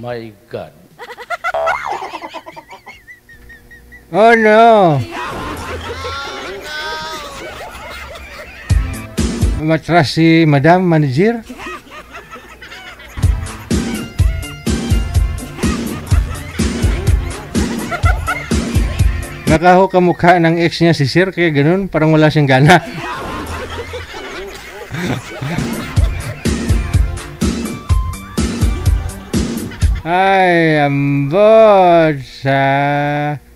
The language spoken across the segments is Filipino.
my God. Oh no! Matras si Madam Manager? Nakaho kamukha ng ex niya si Sir, kaya ganun, parang wala siyang gana. Ay, ambot sa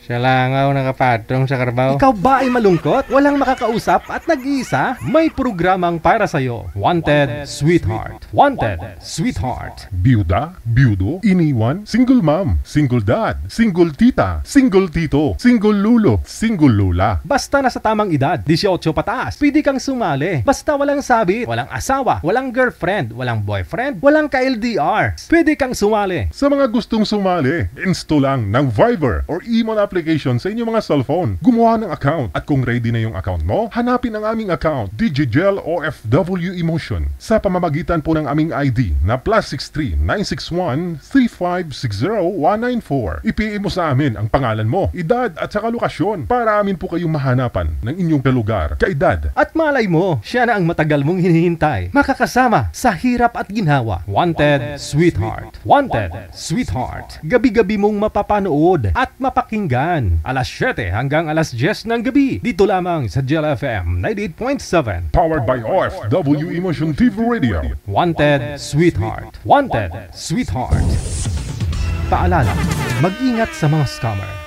langaw nakapatong sa karbaw. Ikaw ba ay malungkot? Walang makakausap at nag-iisa? May programang para sa'yo. Wanted Sweetheart. Wanted Sweetheart. Byuda, byudo, iniwan, single mom, single dad, single tita, single tito, single lulo, single lula. Basta nasa tamang edad, 18 pataas, pwede kang sumali. Basta walang sabit, walang asawa, walang girlfriend, walang boyfriend, walang ka-LDR. Pwede kang sumali. Sa mga gustong sumali, install lang ng Viber or Emon application sa inyong mga cellphone. Gumawa ng account at kung ready na yung account mo, hanapin ang aming account, Digigel OFW Emotion, sa pamamagitan po ng aming ID na +63 961 3560 194. I-PM mo sa amin ang pangalan mo, edad at saka lokasyon para amin po kayong mahanapan ng inyong kalugar, kaedad. At malay mo, siya na ang matagal mong hinihintay. Makakasama sa hirap at ginhawa. Wanted Sweetheart. Wanted Sweetheart. Gabi-gabi mong mapapanood at mapakinggan. Alas 7 hanggang alas 10 ng gabi. Dito lamang sa Gel FM 98.7. Powered by OFW Emotion TV Radio. Wanted Sweetheart. Wanted Sweetheart. Paalala, mag-ingat sa mga scammer.